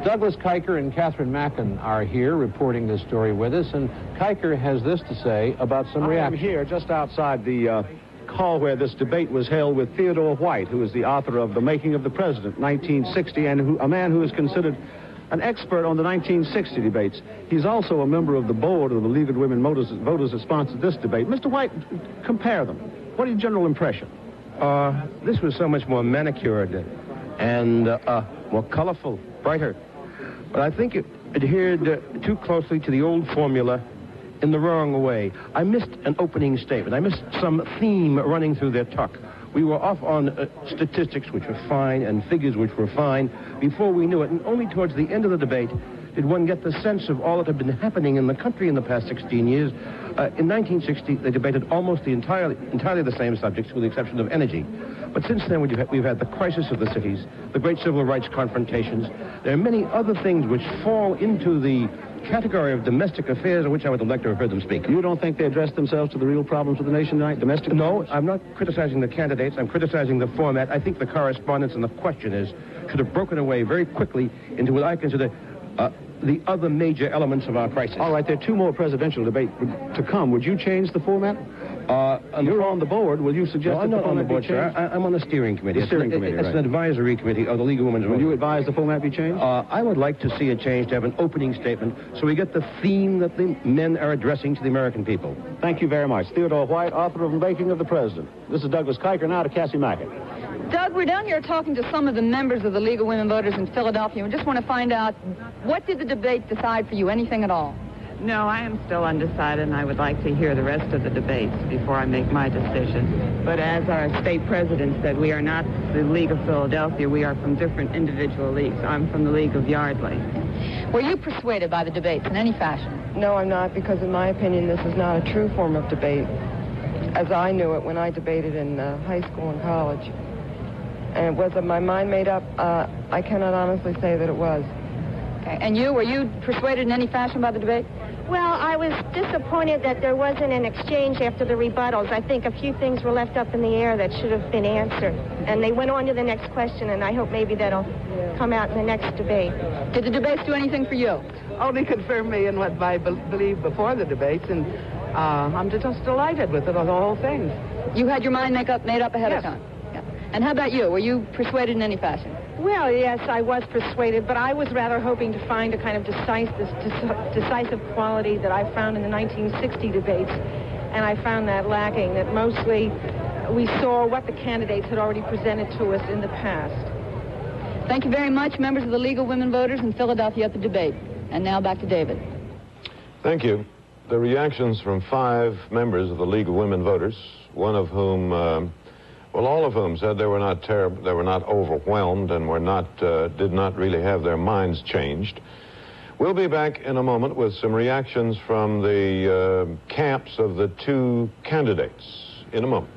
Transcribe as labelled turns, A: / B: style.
A: Douglas Kiker and Catherine Mackin are here reporting this story with us, and Kiker has this to say about some reaction.
B: I'm here just outside the hall where this debate was held with Theodore White, who is the author of The Making of the President, 1960, and a man who is considered an expert on the 1960 debates. He's also a member of the board of the League of Women Voters that sponsored this debate. Mr. White, compare them. What is your general impression?
C: This was so much more manicured and more colorful, brighter. But I think it adhered too closely to the old formula in the wrong way. I missed an opening statement. I missed some theme running through their talk. We were off on statistics, which were fine, and figures, which were fine, before we knew it. And only towards the end of the debate did one get the sense of all that had been happening in the country in the past 16 years. In 1960, they debated almost entirely the same subjects, with the exception of energy. But since then, we've had the crisis of the cities, the great civil rights confrontations. There are many other things which fall into the category of domestic affairs in which I would have liked to have heard them speak.
B: You don't think they addressed themselves to the real problems of the nation tonight, domestic problems?
C: No, I'm not criticizing the candidates. I'm criticizing the format. I think the correspondence and the questioners should have broken away very quickly into what I consider the other major elements of our crisis.
B: All right, there are two more presidential debates to come. Would you change the format? You're on the board. Will you suggest
C: I'm not on the board, sir. I'm on the steering committee.
B: The steering committee,
C: It's
B: right.
C: an advisory committee of the League of Women's Voters.
B: Will you advise the format be changed?
C: I would like to see it changed to have an opening statement so we get the theme that the men are addressing to the American people.
B: Thank you very much. Theodore White, author of The Making of the President. This is Douglas Kiker, now to Cassie Mackin.
D: Doug, we're down here talking to some of the members of the League of Women Voters in Philadelphia. We just want to find out, what did the debate decide for you? Anything at all?
E: No, I am still undecided, and I would like to hear the rest of the debates before I make my decision. But as our state president said, we are not the League of Philadelphia. We are from different individual leagues. I'm from the League of Yardley.
D: Were you persuaded by the debates in any fashion?
F: No, I'm not, because in my opinion, this is not a true form of debate, as I knew it when I debated in high school and college. And was my mind made up? I cannot honestly say that it was.
D: Okay. And you, were you persuaded in any fashion by the debate?
G: Well, I was disappointed that there wasn't an exchange after the rebuttals. I think a few things were left up in the air that should have been answered. And they went on to the next question, and I hope maybe that'll come out in the next debate.
D: Did the debates do anything for you?
E: Only confirmed me in what I believed before the debates, and I'm just delighted with it, the whole thing.
D: You had your mind made up ahead of time? Yeah. And how about you? Were you persuaded in any fashion?
G: Well, yes, I was persuaded, but I was rather hoping to find a kind of decisive quality that I found in the 1960 debates, and I found that lacking, that mostly we saw what the candidates had already presented to us in the past.
D: Thank you very much, members of the League of Women Voters in Philadelphia at the debate. And now back to David.
H: Thank you. The reactions from 5 members of the League of Women Voters, one of whom, all of whom said they were not terrible, they were not overwhelmed, and were not, did not really have their minds changed. We'll be back in a moment with some reactions from the camps of the 2 candidates in a moment.